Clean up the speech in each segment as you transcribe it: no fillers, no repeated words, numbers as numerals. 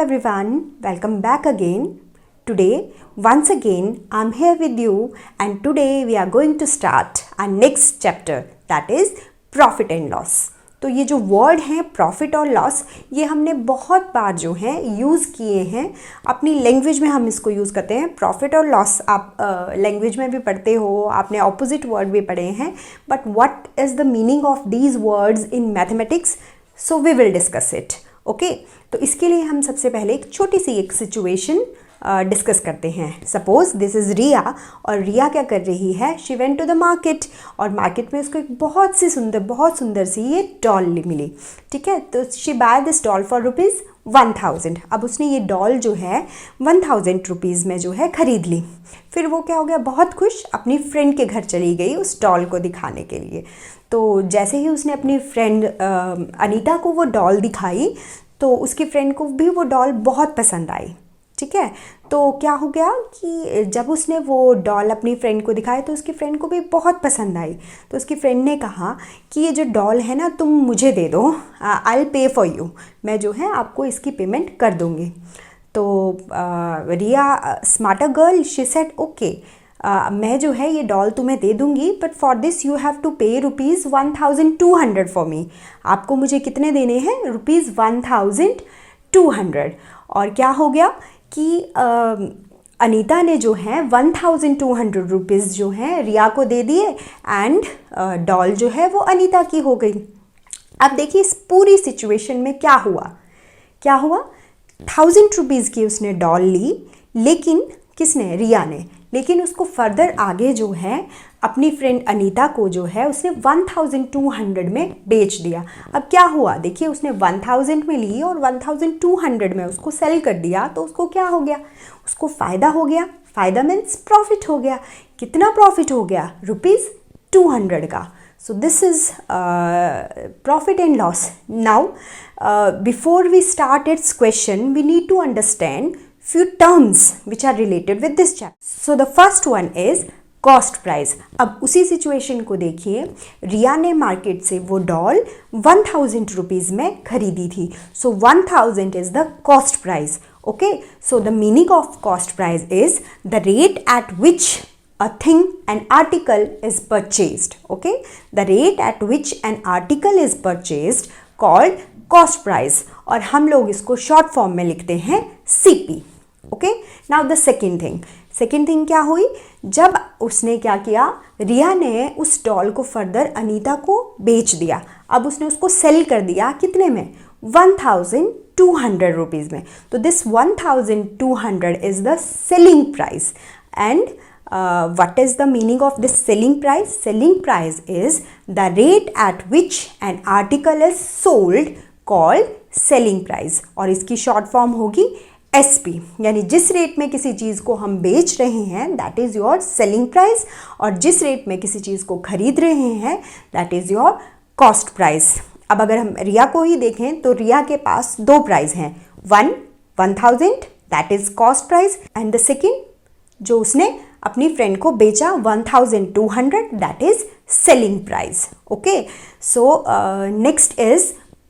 everyone, welcome back again. Today, once again, I'm here with you, and today we are going to start our next chapter, that is profit and loss. तो ये जो word हैं profit और loss, ये हमने बहुत बार जो है यूज़ किए हैं अपनी लैंग्वेज में. हम इसको यूज़ करते हैं प्रॉफिट और लॉस. आप लैंग्वेज में भी पढ़ते हो, आपने ऑपोजिट वर्ड भी पढ़े हैं, but what is the meaning of these words in mathematics? So we will discuss it. Okay, तो इसके लिए हम सबसे पहले एक छोटी सी एक सिचुएशन डिस्कस करते हैं. सपोज दिस इज़ रिया, और रिया क्या कर रही है? She went to the market, और मार्केट में उसको एक बहुत सुंदर सी ये डॉल मिली. ठीक है, तो she buy this doll for ₹1000. अब उसने ये डॉल जो है 1000 रुपीज़ में जो है ख़रीद ली. फिर वो क्या हो गया, बहुत खुश अपनी फ्रेंड के घर चली गई उस डॉल को दिखाने के लिए. तो जैसे ही उसने अपनी फ्रेंड अनीता को वो डॉल दिखाई, तो उसकी फ्रेंड को भी वो डॉल बहुत पसंद आई. ठीक है, तो क्या हो गया कि जब उसने वो डॉल अपनी फ्रेंड को दिखाया तो उसकी फ्रेंड को भी बहुत पसंद आई. तो उसकी फ्रेंड ने कहा कि ये जो डॉल है ना, तुम मुझे दे दो, I will pay for you, मैं जो है आपको इसकी पेमेंट कर दूँगी. तो Riya smarter girl, she said okay, मैं जो है ये डॉल तुम्हें दे दूँगी, but for this you have to pay ₹1200 for me. आपको मुझे कितने देने हैं? ₹1200. और क्या हो गया कि अनीता ने जो है 1200 रुपीज़ जो है रिया को दे दिए, एंड डॉल जो है वो अनीता की हो गई. अब देखिए इस पूरी सिचुएशन में क्या हुआ. 1000 रुपीज़ की उसने डॉल ली, लेकिन किसने? रिया ने. लेकिन उसको फर्दर आगे जो है अपनी फ्रेंड अनीता को जो है उसने 1200 में बेच दिया. अब क्या हुआ, देखिए उसने 1000 में ली और 1200 में उसको सेल कर दिया. तो उसको क्या हो गया? उसको फ़ायदा हो गया. फ़ायदा मीन्स प्रॉफिट हो गया. कितना प्रॉफिट हो गया? ₹200 का. So this is profit and loss. Now, before we start its question, we need to understand few terms which are related with this chapter. So the first one is cost price. अब उसी situation को देखिए, रिया ने market से वो doll 1000 rupees में खरीदी थी. सो 1000 is the cost price. Okay, so the meaning of cost price is the rate at which a thing, an article is purchased. Okay, the rate at which an article is purchased called cost price, और हम लोग इसको short form में लिखते हैं CP. Okay, now the second thing क्या हुई, जब उसने क्या किया, रिया ने उस डॉल को फर्दर अनीता को बेच दिया. अब उसने उसको सेल कर दिया कितने में? 1200 रुपीज़ में. तो this 1200 is the selling price. And what is the meaning of this selling price? Selling price is the rate at which an article is sold called selling price, और इसकी शॉर्ट फॉर्म होगी SP, यानी जिस rate में किसी चीज़ को हम बेच रहे हैं that is your selling price, और जिस रेट में किसी चीज़ को खरीद रहे हैं that is your cost price. अब अगर हम रिया को ही देखें तो रिया के पास दो प्राइस हैं. 1000 that is cost price, and the second जो उसने अपनी फ्रेंड को बेचा 1200 that is selling price. Okay, so next is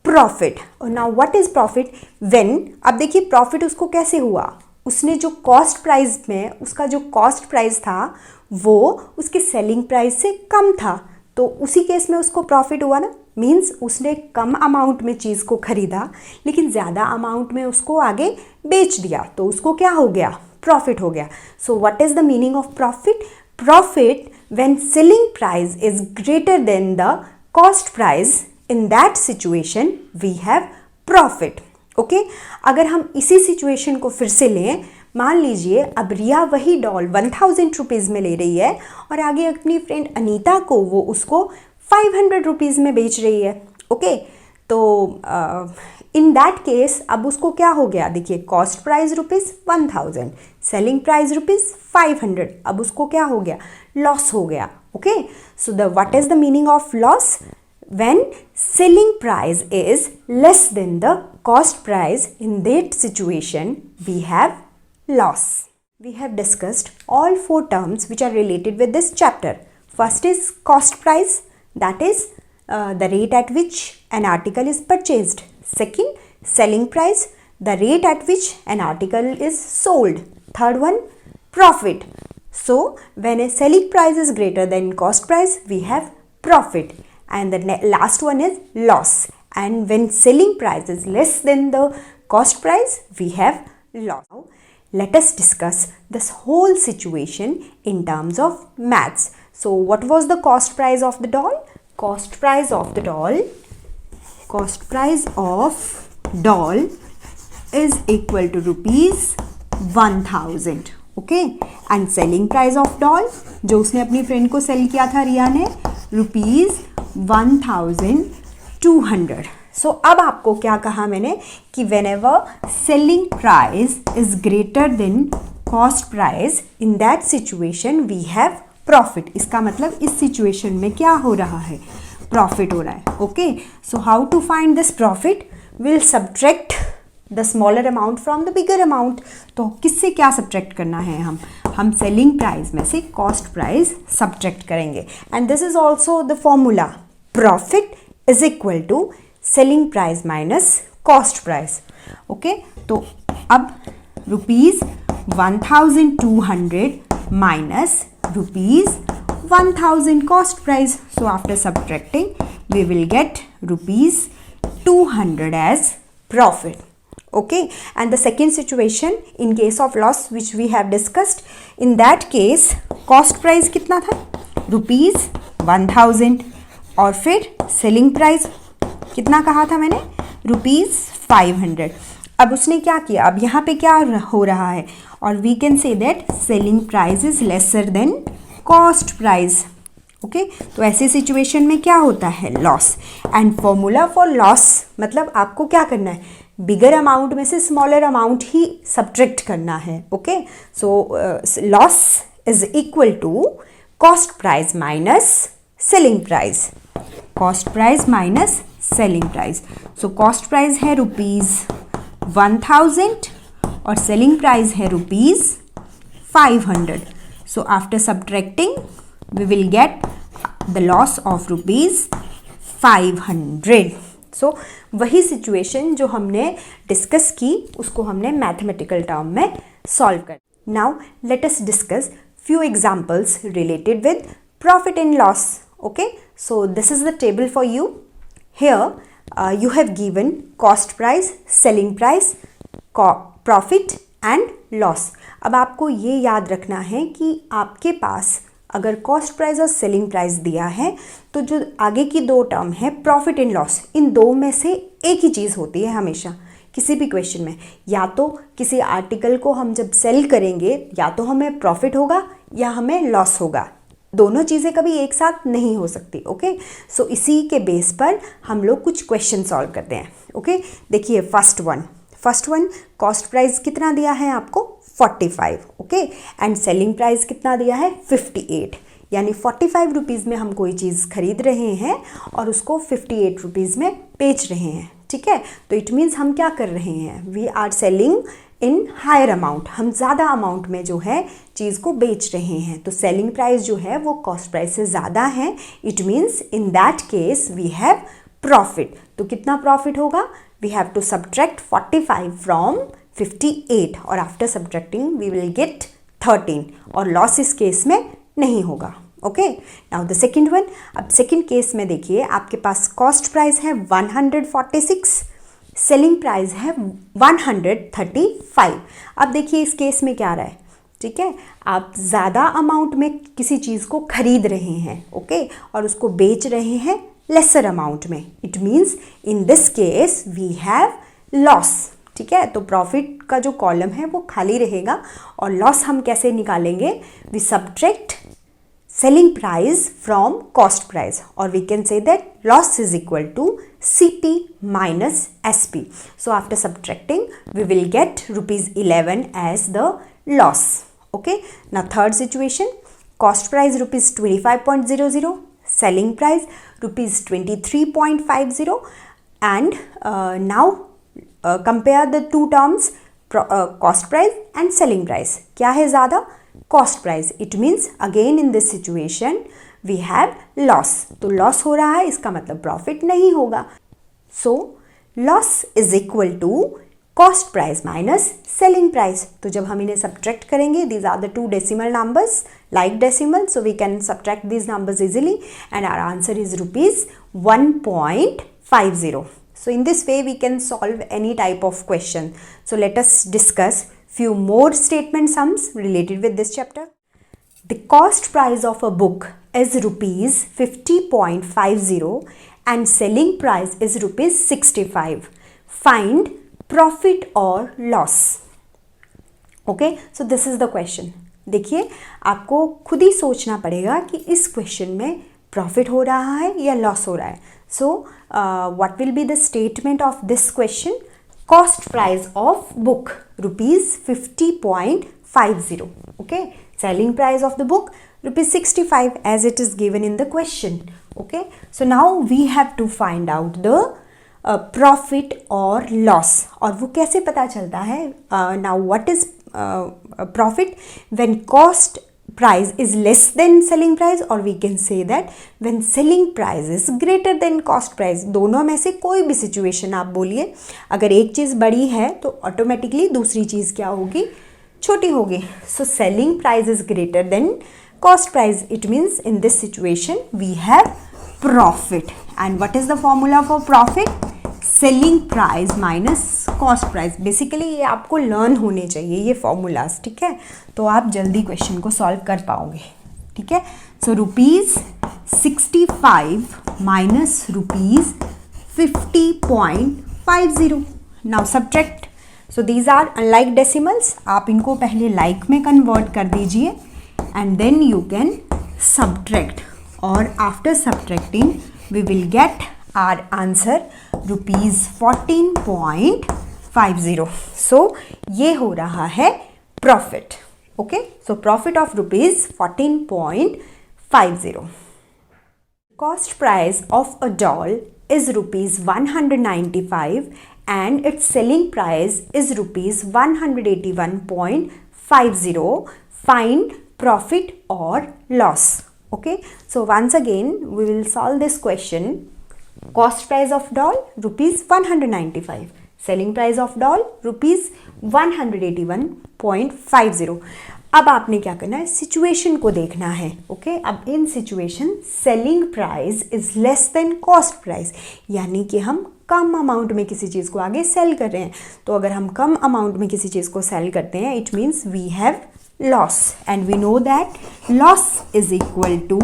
profit. Now what is profit? When, अब देखिए प्रॉफिट उसको कैसे हुआ, उसने जो कॉस्ट प्राइस में, उसका जो कॉस्ट प्राइस था वो उसके सेलिंग प्राइस से कम था. तो उसी केस में उसको प्रॉफिट हुआ ना. मीन्स उसने कम अमाउंट में चीज़ को खरीदा, लेकिन ज़्यादा अमाउंट में उसको आगे बेच दिया, तो उसको क्या हो गया? प्रॉफिट हो गया. So what is the meaning of profit? Profit when selling price is greater than the cost price, in that situation we have profit. Okay, अगर हम इसी सिचुएशन को फिर से लें, मान लीजिए अब रिया वही डॉल 1000 रुपीज़ में ले रही है, और आगे अपनी फ्रेंड अनीता को वो उसको 500 रुपीज़ में बेच रही है. ओके, तो इन दैट केस अब उसको क्या हो गया, देखिए कॉस्ट प्राइस ₹1000, सेलिंग प्राइस ₹500. अब उसको क्या हो गया? लॉस हो गया. Okay, so the what is the meaning of loss? When selling price is less than the cost price, in that situation we have loss. We have discussed all four terms which are related with this chapter. First is cost price, that is the rate at which an article is purchased. Second, selling price, the rate at which an article is sold. Third one, profit. So when a selling price is greater than cost price, we have profit. And the last one is loss. And when selling price is less than the cost price, we have loss. Now, let us discuss this whole situation in terms of maths. So what was the cost price of the doll? Cost price of doll is equal to rupees 1000. Okay, and selling price of doll, जो उसने अपनी friend को cell किया था रिया ने, rupees 1200. सो अब आपको क्या कहा मैंने कि whenever selling price is greater than cost price, in that situation we have profit. इसका मतलब इस सिचुएशन में क्या हो रहा है, प्रॉफिट हो रहा है. Okay, so how to find this profit? Will subtract the smaller amount from the bigger amount. तो किससे क्या सब्ट्रैक्ट करना है? हम सेलिंग प्राइस में से कॉस्ट प्राइस सब्ट्रैक्ट करेंगे. And this is also the formula, profit is equal to selling price minus cost price. Okay, तो अब रुपीज 1200 माइनस rupees 1000 cost price. So after subtracting, we will get rupees 200 as profit. Okay, and the second situation in case of loss which we have discussed, in that case cost price कितना था? rupees 1000. और फिर selling price कितना कहा था मैंने? rupees 500. अब उसने क्या किया? अब यहाँ पे क्या हो रहा है? और we can say that selling price is lesser than cost price. Okay, तो ऐसे सिचुएशन में क्या होता है? Loss. And formula for loss मतलब आपको क्या करना है? बिगर अमाउंट में से स्मॉलर अमाउंट ही सब्ट्रैक्ट करना है. Okay, so loss is equal to cost price minus selling price. Cost price minus selling price. So cost price है रुपीज 1000 और सेलिंग प्राइस है rupees 500. So after subtracting we will get the loss of rupees 500. So वही सिचुएशन जो हमने discuss की उसको हमने मैथमेटिकल टर्म में सॉल्व कर. Now let us discuss few examples related with profit and loss. Okay, so this is the table for you. Here you have given cost price, selling price, profit and loss. अब आपको ये याद रखना है कि आपके पास अगर कॉस्ट प्राइस और सेलिंग प्राइस दिया है तो जो आगे की दो टर्म है प्रॉफिट एंड लॉस, इन दो में से एक ही चीज़ होती है हमेशा किसी भी क्वेश्चन में. या तो किसी आर्टिकल को हम जब सेल करेंगे या तो हमें प्रॉफिट होगा या हमें लॉस होगा. दोनों चीज़ें कभी एक साथ नहीं हो सकती. ओके, सो इसी के बेस पर हम लोग कुछ क्वेश्चन सॉल्व करते हैं. ओके, देखिए फर्स्ट वन कॉस्ट प्राइस कितना दिया है आपको? 45. ओके, एंड सेलिंग प्राइस कितना दिया है? 58. यानी 45 रुपीज़ में हम कोई चीज़ खरीद रहे हैं और उसको 58 रुपीज़ में बेच रहे हैं. ठीक है, तो इट मीन्स हम क्या कर रहे हैं? We are selling in higher amount. हम ज़्यादा अमाउंट में जो है चीज़ को बेच रहे हैं. तो सेलिंग प्राइस जो है वो कॉस्ट प्राइस से ज़्यादा है. It means in that case we have profit. तो कितना प्रॉफिट होगा? We have to subtract 45 from 58 और after subtracting we will get 13. और लॉस इस केस में नहीं होगा. Okay, now the second one. अब सेकेंड केस में देखिए आपके पास कॉस्ट प्राइस है 146, सेलिंग प्राइस है 135. अब देखिए इस केस में क्या रहा है? ठीक है, आप ज़्यादा अमाउंट में किसी चीज़ को खरीद रहे हैं. ओके, और उसको बेच रहे हैं लेसर अमाउंट में. It means in this case we have loss. ठीक है, तो प्रॉफिट का जो कॉलम है वो खाली रहेगा. और लॉस हम कैसे निकालेंगे? We subtract selling price from cost price, or we can say that loss is equal to CP minus SP. So after subtracting we will get rupees 11 as the loss. Okay, now third situation, cost price rupees 25.00, selling price rupees 23.50, and now compare the two terms, cost price and selling price. क्या है ज़्यादा? cost price. It means again in this situation we have loss. तो loss हो रहा है, इसका मतलब profit नहीं होगा. So loss is equal to cost price minus selling price. तो जब हम इन्हें subtract करेंगे, these are the two decimal numbers like decimal, so we can subtract these numbers easily and our answer is rupees 1.50. So in this way we can solve any type of question. So let us discuss few more statement sums related with this chapter. The cost price of a book is rupees 50.50 and selling price is rupees 65. Find profit or loss. Okay, so this is the question. देखिए आपको खुद ही सोचना पड़ेगा कि इस question में profit हो रहा है या लॉस हो रहा है. So what will be the statement of this question? Cost price of book rupees 50.50. Okay, selling price of the book rupees 65 as it is given in the question. Okay, so now we have to find out the profit or loss. और वो कैसे पता चलता है? Now what is profit? When cost price is less than selling price, or we can say that when selling price is greater than cost price. दोनों में से कोई भी सिचुएशन आप बोलिए, अगर एक चीज़ बड़ी है तो ऑटोमेटिकली दूसरी चीज़ क्या होगी? छोटी होगी. So selling price is greater than cost price. It means in this situation we have profit. And what is the formula for profit? Selling price minus cost price. Basically ये आपको लर्न होने चाहिए ये फॉर्मूलाज, ठीक है? तो आप जल्दी क्वेश्चन को सॉल्व कर पाओगे, ठीक है? So rupees 65 minus rupees 50.50. Now subtract. So these are unlike decimals. आप इनको पहले लाइक में कन्वर्ट कर दीजिए and then you can subtract. और after subtracting we will get our answer rupees 14.50. So ये हो रहा है profit. Okay, so profit of rupees 14.50. Cost price of a doll is rupees 195 and its selling price is rupees 181.50. Find profit or loss. Okay, so once again we will solve this question. Cost price of doll rupees 195, selling price of doll rupees 181.50. अब आपने क्या करना है? Situation को देखना है. Okay, अब in situation selling price is less than cost price, यानी कि हम कम अमाउंट में किसी चीज़ को आगे सेल कर रहे हैं. तो अगर हम कम अमाउंट में किसी चीज़ को सेल करते हैं, it means we have loss. And we know that loss is equal to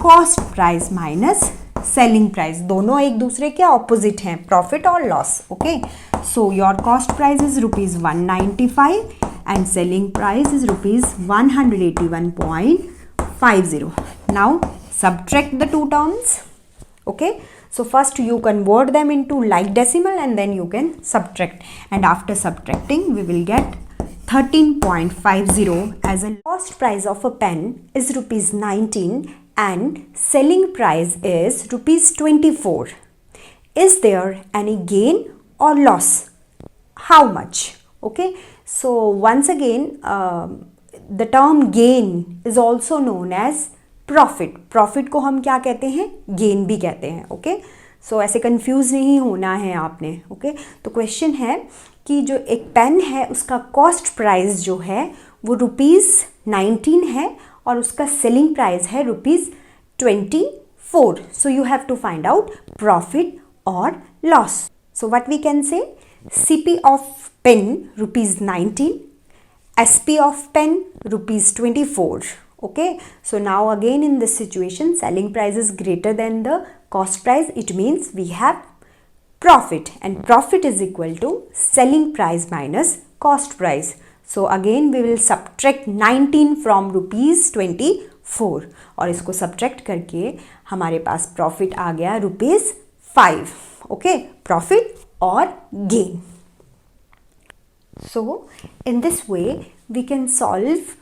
cost price minus selling price. दोनों एक दूसरे के ऑपोजिट हैं, प्रॉफिट और loss. Okay, so your cost price is rupees 195 and selling price is rupees 181.50. Now subtract the two terms. Okay, so first you convert them into like decimal and then you can subtract, and after subtracting we will get 13.50 as a cost price of a pen is rupees 19 and selling price is rupees 24. Is there any gain or loss? How much? Okay, so once again the term gain is also known as profit. Profit को हम क्या कहते हैं? gain भी कहते हैं. Okay, सो ऐसे confuse नहीं होना है आपने. ओके, तो क्वेश्चन है कि जो एक पेन है उसका कॉस्ट प्राइस जो है वो रुपीज़ 19 है और उसका सेलिंग प्राइस है rupees 24. So you have to find out profit और loss. So what we can say? CP of pen rupees 19, SP of pen rupees 24. Okay, so now again in this situation selling price is greater than the cost price. It means we have profit, and profit is equal to selling price minus cost price. So again we will subtract 19 from rupees 24 और इसको subtract करके हमारे पास profit आ गया rupees 5. Okay, profit or gain. So in this way we can solve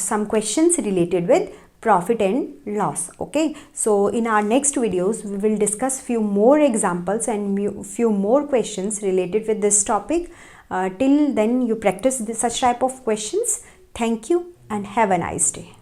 some questions related with profit and loss. Okay, so in our next videos we will discuss few more examples and few more questions related with this topic. Till then you practice such type of questions. Thank you and have a nice day.